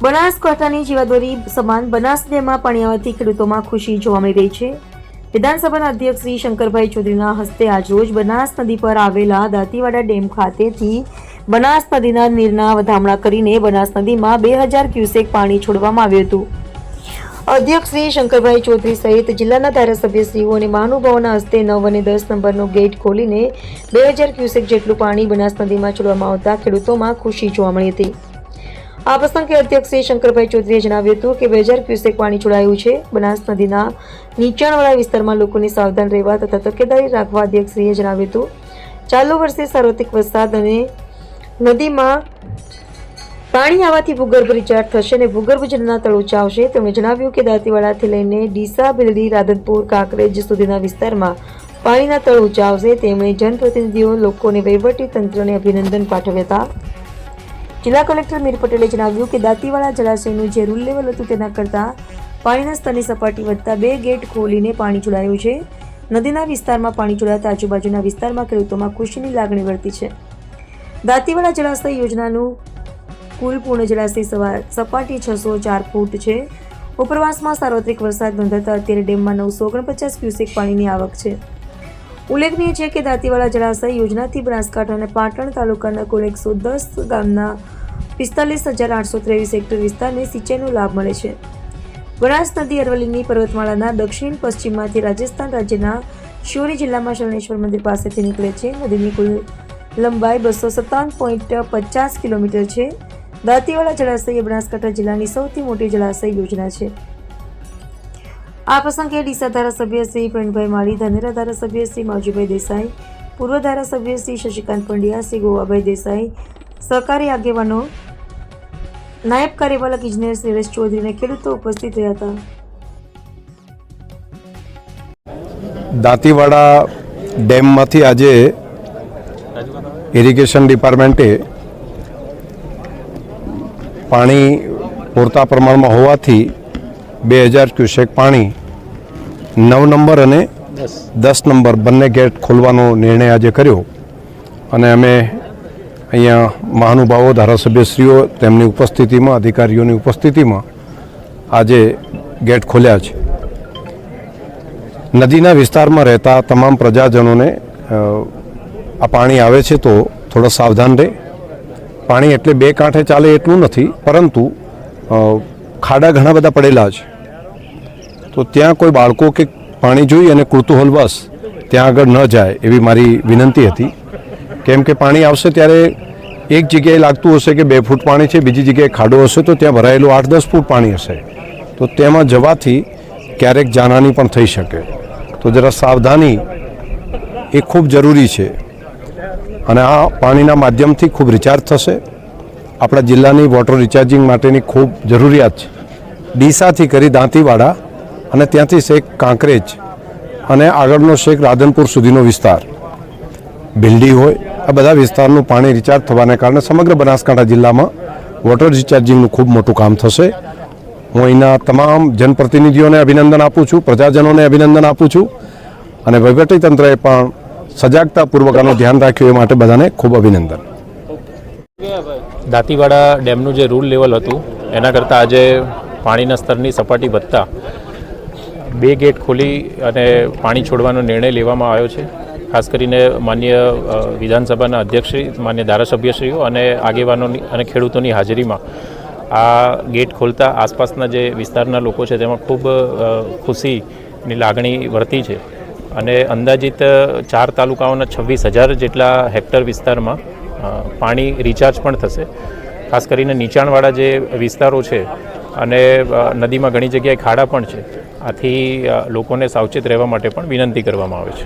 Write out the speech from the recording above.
બનાસકાંઠાની જીવાદોરી સમાન બનાસ ડેમમાં પાણી આવવાથી ખેડૂતોમાં ખુશી જોવા મળી રહી છે। વિધાનસભાના અધ્યક્ષ શ્રી શંકરભાઈ ચૌધરીના હસ્તે આજરોજ બનાસ નદી પર આવેલા દાંતીવાડા ડેમ ખાતેથી બનાસ નદીના નીરના વધામણા કરીને બનાસ નદીમાં 2000 ક્યુસેક પાણી છોડવામાં આવ્યું હતું। અધ્યક્ષ શ્રી શંકરભાઈ ચૌધરી સહિત જિલ્લાના ધારાસભ્યશ્રીઓ અને મહાનુભાવોના હસ્તે 9 અને 10 નંબરનો ગેટ ખોલીને 2000 ક્યુસેક જેટલું પાણી બનાસ નદીમાં છોડવામાં આવતા ખેડૂતોમાં ખુશી જોવા મળી હતી। આ પ્રસંગે અધ્યક્ષ શ્રી શંકરભાઈ ચૌધરીએ જણાવ્યું હતું કે 2000 ક્યુસેક પાણી છોડાયું છે। બનાસ નદીના નીચાણવાળા વિસ્તારમાં લોકોને સાવધાન રહેવા તથા તકેદારી રાખવા અધ્યક્ષશ્રીએ જણાવ્યું હતું। ચાલુ વર્ષે સાર્વત્રિક વરસાદ અને નદીમાં પાણી આવવાથી ભૂગર્ભ રિચાર્જ થશે અને ભૂગર્ભ જળના તળ ઊંચા આવશે। તેમણે જણાવ્યું કે દાંતીવાડાથી લઈને ડીસા, બિલડી, રાધનપુર, કાંકરેજ સુધીના વિસ્તારમાં પાણીના તળ ઊંચા આવશે। તેમણે જનપ્રતિનિધિઓ, લોકો અને વહીવટી તંત્રને અભિનંદન પાઠવ્યા હતા। જિલ્લા કલેક્ટર મીર પટેલે જણાવ્યું કે દાંતીવાડા જળાશયનું જે રૂલ લેવલ હતું તેના કરતાં પાણીના સ્તરની સપાટી વધતા 2 ગેટ ખોલીને પાણી છોડાયું છે। નદીના વિસ્તારમાં પાણી છોડાતા આજુબાજુના વિસ્તારમાં ખેડૂતોમાં ખુશીની લાગણી વર્તી છે। દાંતીવાડા જળાશય યોજનાનું કુલ પૂર્ણ જળાશય સપાટી 604 ફૂટ છે। ઉપરવાસમાં સાર્વત્રિક વરસાદ નોંધાતા અત્યારે ડેમમાં 949 ક્યુસેક પાણીની આવક છે। ઉલ્લેખનીય છે કે દાંતીવાડા જળાશય યોજનાથી બનાસકાંઠા અને પાટણ તાલુકાના કુલ 110 ગામના 45,823 હેક્ટર વિસ્તારને સિંચાઈનો લાભ મળે છે। બનાસ નદી અરવલ્લીની પર્વતમાળાના દક્ષિણ પશ્ચિમમાંથી રાજસ્થાન રાજ્યના શિવરી જિલ્લામાં શરણેશ્વર મંદિર પાસેથી નીકળે છે। નદીની કુલ લંબાઈ 257.50 કિલોમીટર છે। દાંતીવાડા જળાશય એ બનાસકાંઠા જિલ્લાની સૌથી મોટી જળાશય યોજના છે। આ પ્રસંગે ડીસા ધારાસભ્ય શ્રી પ્રવીણભાઈ માળી, ધાનેરા ધારાસભ્ય શ્રી માવજીભાઈ દેસાઈ, પૂર્વ ધારાસભ્ય શ્રી શશિકાંત પંડ્યા, શ્રી ગોવાભાઈ દેસાઈ, સહકારી આગેવાનો, નાયબ કાર્યપાલક ઇજનેર શ્રી રસ ચૌધરી અને ખેડૂતો ઉપસ્થિત રહ્યા હતા। દાંતીવાડા ડેમમાંથી આજે ઇરિગેશન ડિપાર્ટમેન્ટે પાણી પૂરતા પ્રમાણમાં હોવાથી 2000 ક્યુસેક પાણી 9 નંબર અને 10 નંબર બંને ગેટ ખોલવાનો નિર્ણય આજે કર્યો અને અમે અહીંયા મહાનુભાવો, ધારાસભ્યશ્રીઓ તેમની ઉપસ્થિતિમાં, અધિકારીઓની ઉપસ્થિતિમાં આજે ગેટ ખોલ્યા છે। નદીના વિસ્તારમાં રહેતા તમામ પ્રજાજનોને આ પાણી આવે છે તો થોડા સાવધાન રહે। પાણી એટલે બે કાંઠે ચાલે એટલું નથી, પરંતુ ખાડા ઘણા બધા પડેલા છે, તો ત્યાં કોઈ બાળકો કે પાણી જોઈ અને કુતૂહલવશ ત્યાં આગળ ન જાય એવી મારી વિનંતી હતી। કેમ કે પાણી આવશે ત્યારે એક જગ્યાએ લાગતું હશે કે 2 ફૂટ પાણી છે, બીજી જગ્યાએ ખાડો હશે તો ત્યાં ભરાયેલું 8-10 ફૂટ પાણી હશે, તો તેમાં જવાથી ક્યારેક જાનહાનિ પણ થઈ શકે। તો જરા સાવધાની એ ખૂબ જરૂરી છે અને આ પાણીના માધ્યમથી ખૂબ રિચાર્જ થશે। આપણા જિલ્લાની વોટર રિચાર્જિંગ માટેની ખૂબ જરૂરિયાત છે। ડીસાથી કરી દાંતીવાડા અને ત્યાંથી છેક કાંકરેજ અને આગળનો છેક રાધનપુર સુધીનો વિસ્તાર, બિલડી હોય, આ બધા વિસ્તારનું પાણી રિચાર્જ થવાને કારણે સમગ્ર બનાસકાંઠા જિલ્લામાં વોટર રિચાર્જિંગનું ખૂબ મોટું કામ થશે। હું અહીંના તમામ જનપ્રતિનિધિઓને અભિનંદન આપું છું, પ્રજાજનોને અભિનંદન આપું છું અને વહીવટીતંત્રએ પણ સજાગતાપૂર્વક આનું ધ્યાન રાખ્યું એ માટે બધાને ખૂબ અભિનંદન। દાંતીવાડા ડેમનું જે રૂલ લેવલ હતું એના કરતાં આજે પાણીના સ્તરની સપાટી વધતા 2 ગેટ ખોલી અને પાણી છોડવાનો નિર્ણય લેવામાં આવ્યો છે। ખાસ કરીને માન્ય વિધાનસભાના અધ્યક્ષશ્રી, માન્ય ધારાસભ્યશ્રીઓ અને આગેવાનોની અને ખેડૂતોની હાજરીમાં આ ગેટ ખોલતા આસપાસના જે વિસ્તારના લોકો છે તેમાં ખૂબ ખુશીની લાગણી વર્તી છે અને અંદાજિત 4 તાલુકાઓના 26,000 જેટલા હેક્ટર વિસ્તારમાં પાણી રિચાર્જ પણ થશે। ખાસ કરીને નીચાણવાળા જે વિસ્તારો છે અને નદીમાં ઘણી જગ્યાએ ખાડા પણ છે, આથી લોકોને સાવચેત રહેવા માટે પણ વિનંતી કરવામાં આવે છે।